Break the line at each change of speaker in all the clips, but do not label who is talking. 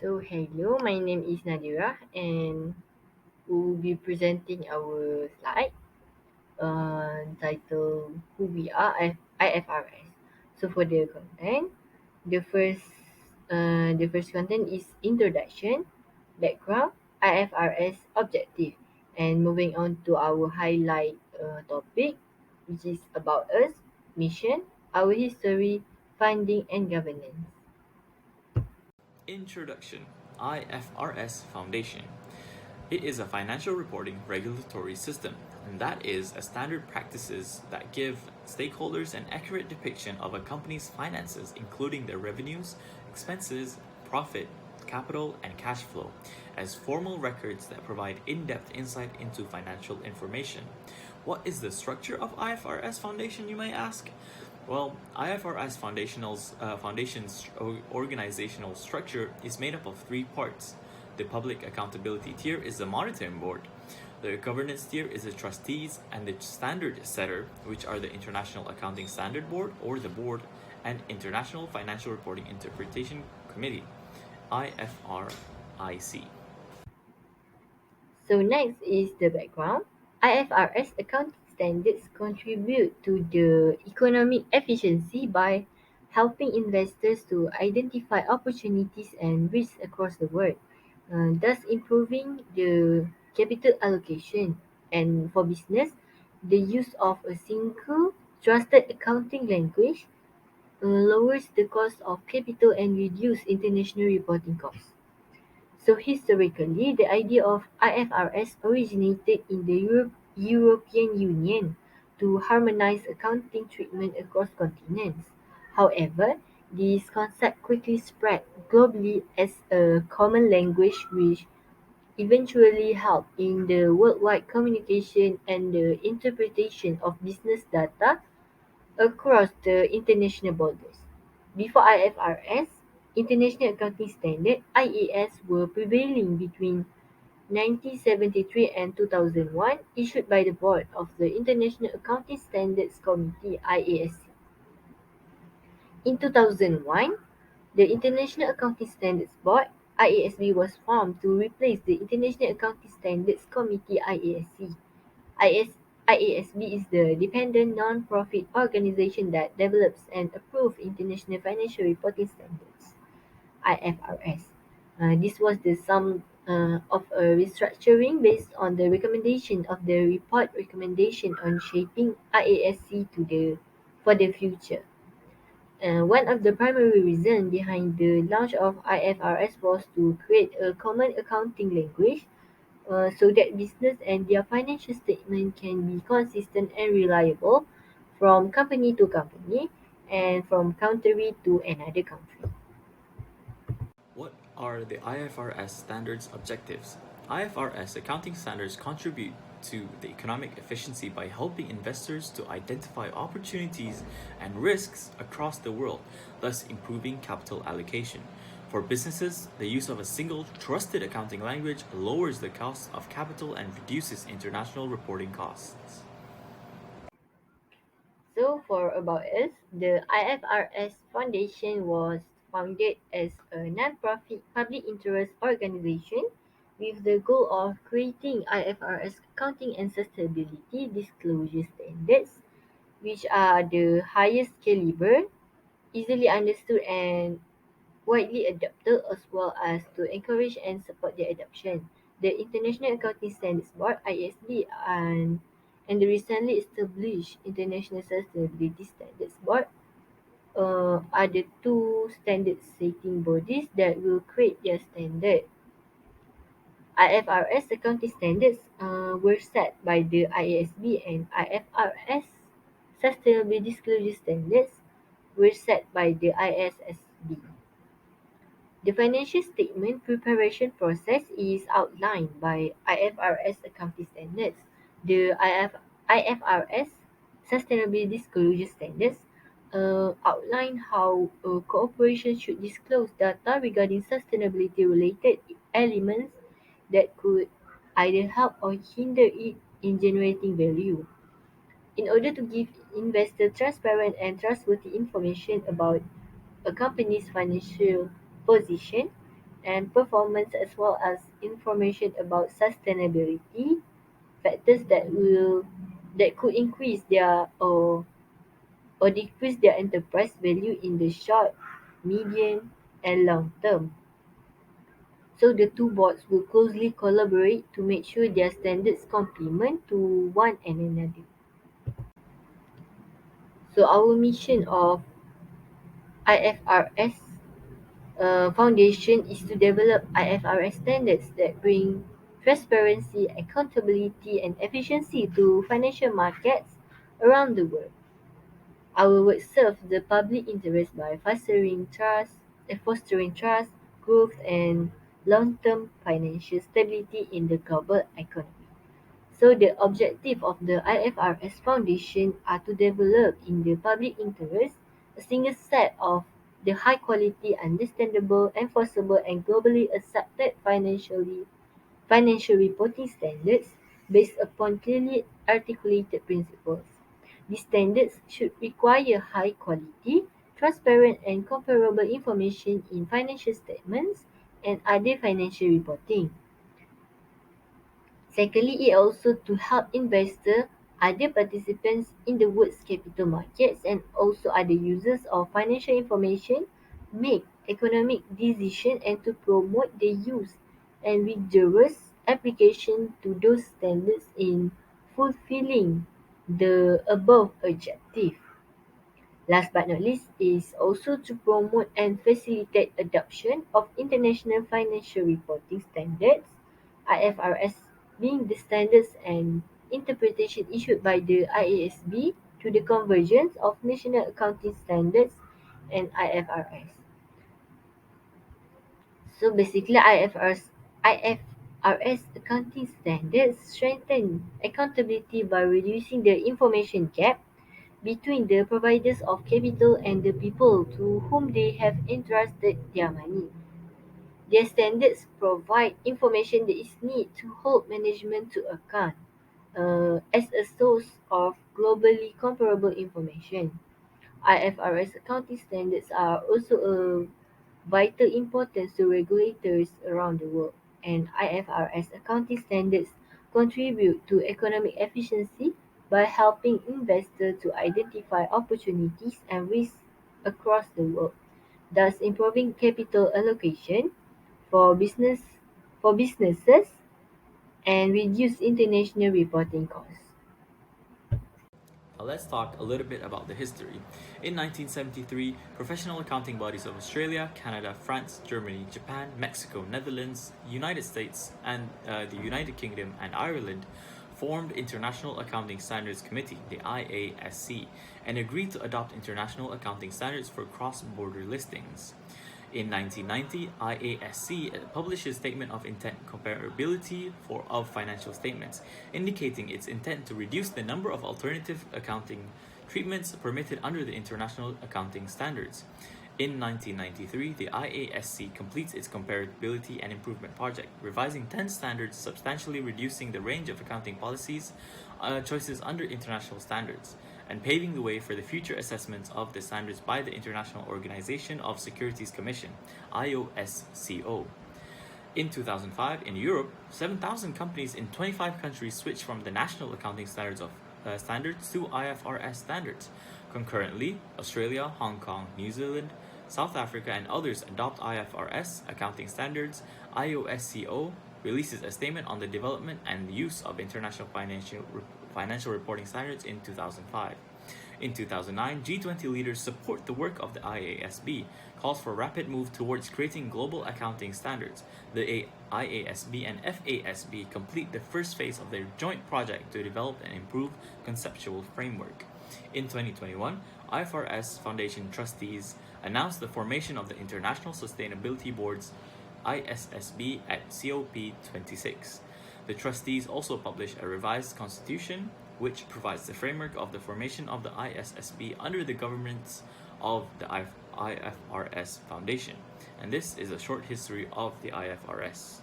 Hello, my name is Nadira, and we will be presenting our slide titled Who We Are IFRS. For the content, the first the first content is introduction, background, IFRS objective, and moving on to our highlight topic, which is about us, mission, our history, funding, and governance.
Introduction IFRS Foundation. It is a financial reporting regulatory system, and that is a standard practices that give stakeholders an accurate depiction of a company's finances, including their revenues, expenses, profit, capital, and cash flow, as formal records that provide in-depth insight into financial information. What is the structure of IFRS Foundation, you may ask? Well, IFRS Foundation's organizational structure is made up of three parts. The public accountability tier is the monitoring board. The governance tier is the trustees and the standard setter, which are the International Accounting Standard Board or the board, and International Financial Reporting Interpretation Committee, IFRIC.
Next is the background. IFRS accounting standards contribute to the economic efficiency by helping investors to identify opportunities and risks across the world, thus improving the capital allocation. And for business, the use of a single trusted accounting language lowers the cost of capital and reduce international reporting costs. Historically, the idea of IFRS originated in the European Union to harmonize accounting treatment across continents. However, this concept quickly spread globally as a common language which eventually helped in the worldwide communication and the interpretation of business data across the international borders. Before IFRS, International Accounting Standard (IAS) were prevailing between 1973 and 2001, issued by the Board of the International Accounting Standards Committee (IASC). In 2001, the International Accounting Standards Board (IASB) was formed to replace the International Accounting Standards Committee (IASC). IASB is the dependent non-profit organization that develops and approves international financial reporting standards (IFRS). This was the sum of a restructuring based on the recommendation of the report recommendation on shaping IASC for the future. One of the primary reasons behind the launch of IFRS was to create a common accounting language so that business and their financial statement can be consistent and reliable from company to company and from country to another country.
What are the IFRS standards objectives? IFRS accounting standards contribute to the economic efficiency by helping investors to identify opportunities and risks across the world, thus improving capital allocation. For businesses, the use of a single trusted accounting language lowers the cost of capital and reduces international reporting costs.
For About Us, the IFRS Foundation was founded as a non-profit public interest organization with the goal of creating IFRS accounting and sustainability disclosure standards, which are the highest caliber, easily understood and widely adopted, as well as to encourage and support their adoption. The International Accounting Standards Board (ISB) and the recently established International Sustainability Standards Board are the two standard-setting bodies that will create their standard. IFRS accounting standards were set by the IASB, and IFRS sustainable disclosure standards were set by the ISSB. The financial statement preparation process is outlined by IFRS accounting standards. The IFRS Sustainability Disclosure Standards outline how a corporation should disclose data regarding sustainability-related elements that could either help or hinder it in generating value. In order to give investors transparent and trustworthy information about a company's financial position, and performance, as well as information about sustainability factors that could increase their or decrease their enterprise value in the short, medium, and long term. So the two boards will closely collaborate to make sure their standards complement to one another. So our mission of IFRS Foundation is to develop IFRS standards that bring transparency, accountability, and efficiency to financial markets around the world. Our work serves the public interest by fostering trust, growth, and long-term financial stability in the global economy. So the objective of the IFRS Foundation are to develop in the public interest a single set of the high quality, understandable, enforceable, and globally accepted financial reporting standards based upon clearly articulated principles. These standards should require high quality, transparent, and comparable information in financial statements and other financial reporting. Secondly, it also to help investors, other participants in the world's capital markets, and also other users of financial information make economic decisions and to promote the use and rigorous application to those standards in fulfilling the above objective. Last but not least is also to promote and facilitate adoption of international financial reporting standards, IFRS being the standards and interpretation issued by the IASB to the convergence of national accounting standards and IFRS. So basically IFRS accounting standards strengthen accountability by reducing the information gap between the providers of capital and the people to whom they have entrusted their money. Their standards provide information that is needed to hold management to account as a source of globally comparable information. IFRS accounting standards are also of vital importance to regulators around the world, and IFRS accounting standards contribute to economic efficiency by helping investors to identify opportunities and risks across the world, thus improving capital allocation for businesses and reduce international reporting costs.
Let's talk a little bit about the history. In 1973, professional accounting bodies of Australia, Canada, France, Germany, Japan, Mexico, Netherlands, United States, and the United Kingdom and Ireland formed International Accounting Standards Committee, the IASC, and agreed to adopt international accounting standards for cross-border listings. In 1990, IASC published a statement of intent comparability of financial statements, indicating its intent to reduce the number of alternative accounting treatments permitted under the international accounting standards. In 1993, the IASC completes its comparability and improvement project, revising 10 standards, substantially reducing the range of accounting policies choices under international standards, and paving the way for the future assessments of the standards by the International Organization of Securities Commission, IOSCO. In 2005, in Europe, 7,000 companies in 25 countries switched from the national accounting standards to IFRS standards. Concurrently, Australia, Hong Kong, New Zealand, South Africa, and others adopt IFRS accounting standards. IOSCO releases a statement on the development and use of international financial reporting standards in 2005. In 2009, G20 leaders support the work of the IASB, calls for a rapid move towards creating global accounting standards. The IASB and FASB complete the first phase of their joint project to develop and improve conceptual framework. In 2021, IFRS Foundation trustees announced the formation of the International Sustainability Board's ISSB at COP26. The trustees also published a revised constitution which provides the framework of the formation of the ISSB under the governance of the IFRS Foundation. And this is a short history of the IFRS.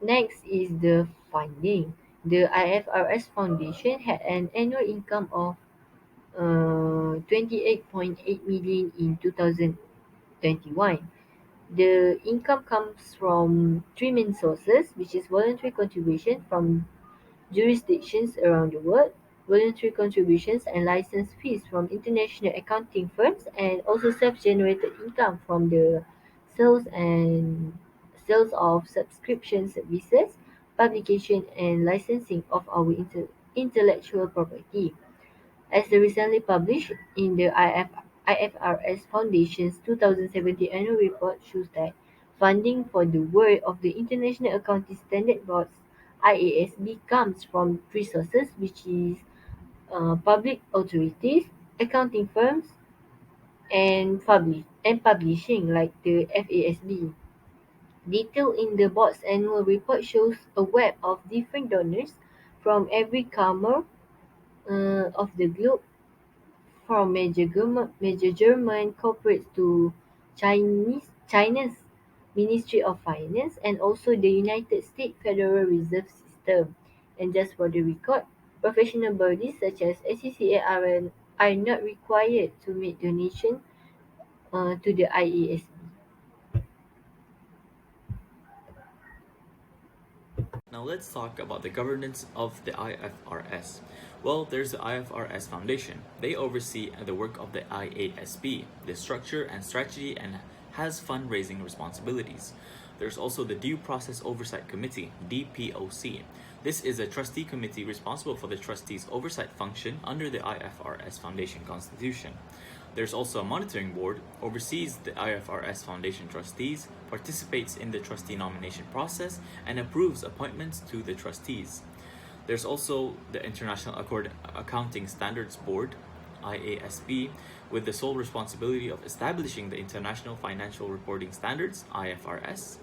Next is the funding. The IFRS Foundation had an annual income of 28.8 million in 2021. The income comes from three main sources, which is voluntary contribution from jurisdictions around the world, voluntary contributions and license fees from international accounting firms, and also self-generated income from the sales and sales of subscription services, publication and licensing of our intellectual property. As the recently published in the IFRS Foundation's 2017 annual report shows that funding for the work of the International Accounting Standards Board (IASB) comes from three sources, which is public authorities, accounting firms, and publishing like the FASB. Detail in the board's annual report shows a web of different donors from every corner of the globe, from major German corporates to China's Ministry of Finance and also the United States Federal Reserve System. And just for the record, professional bodies such as SCCA are not required to make donation to the IASB.
Now let's talk about the governance of the IFRS. Well, there's the IFRS Foundation. They oversee the work of the IASB, the structure and strategy, and has fundraising responsibilities. There's also the Due Process Oversight Committee, DPOC. This is a trustee committee responsible for the trustees' oversight function under the IFRS Foundation Constitution. There's also a monitoring board, oversees the IFRS Foundation trustees, participates in the trustee nomination process, and approves appointments to the trustees. There's also the International Accounting Standards Board, IASB, with the sole responsibility of establishing the International Financial Reporting Standards, IFRS.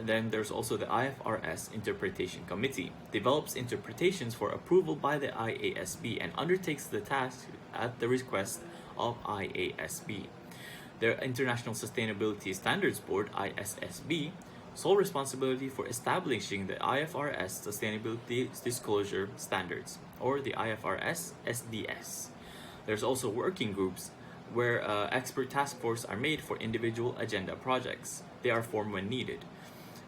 Then there's also the IFRS Interpretation Committee, develops interpretations for approval by the IASB and undertakes the task at the request of IASB. The International Sustainability Standards Board, ISSB, sole responsibility for establishing the IFRS Sustainability Disclosure Standards, or the IFRS SDS. There's also working groups where expert task force are made for individual agenda projects. They are formed when needed.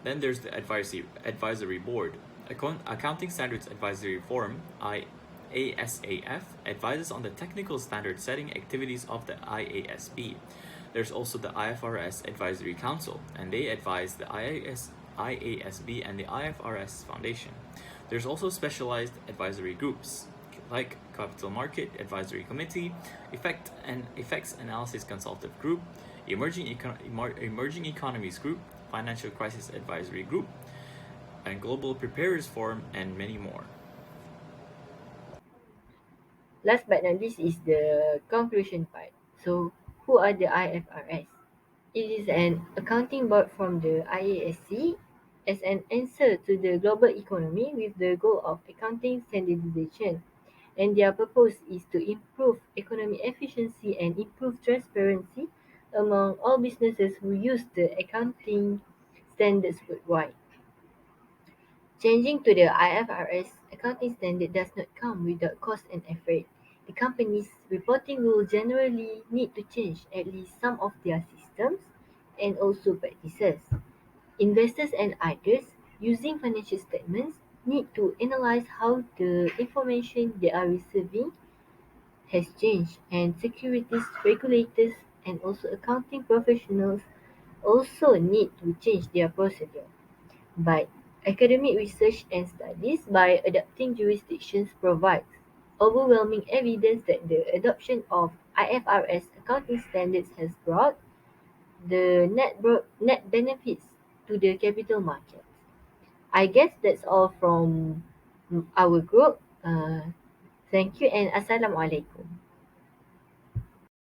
Then there's the advisory board. Accounting Standards Advisory Forum, ASAF, advises on the technical standard setting activities of the IASB. There's also the IFRS Advisory Council, and they advise the IASB and the IFRS Foundation. There's also specialized advisory groups like Capital Market Advisory Committee, Effects Analysis Consultative Group, Emerging Economies Group, Financial Crisis Advisory Group, and Global Preparers Forum, and many more.
Last but not least is the conclusion part. So, who are the IFRS? It is an accounting board from the IASC as an answer to the global economy with the goal of accounting standardization, and their purpose is to improve economic efficiency and improve transparency among all businesses who use the accounting standards worldwide. Changing to the IFRS accounting standard does not come without cost and effort. The companies reporting will generally need to change at least some of their systems and also practices. Investors and others using financial statements need to analyze how the information they are receiving has changed, and securities regulators and also accounting professionals also need to change their procedure. But academic research and studies by adapting jurisdictions provides overwhelming evidence that the adoption of IFRS accounting standards has brought the net benefits to the capital markets. I guess that's all from our group. Thank you and Assalamualaikum.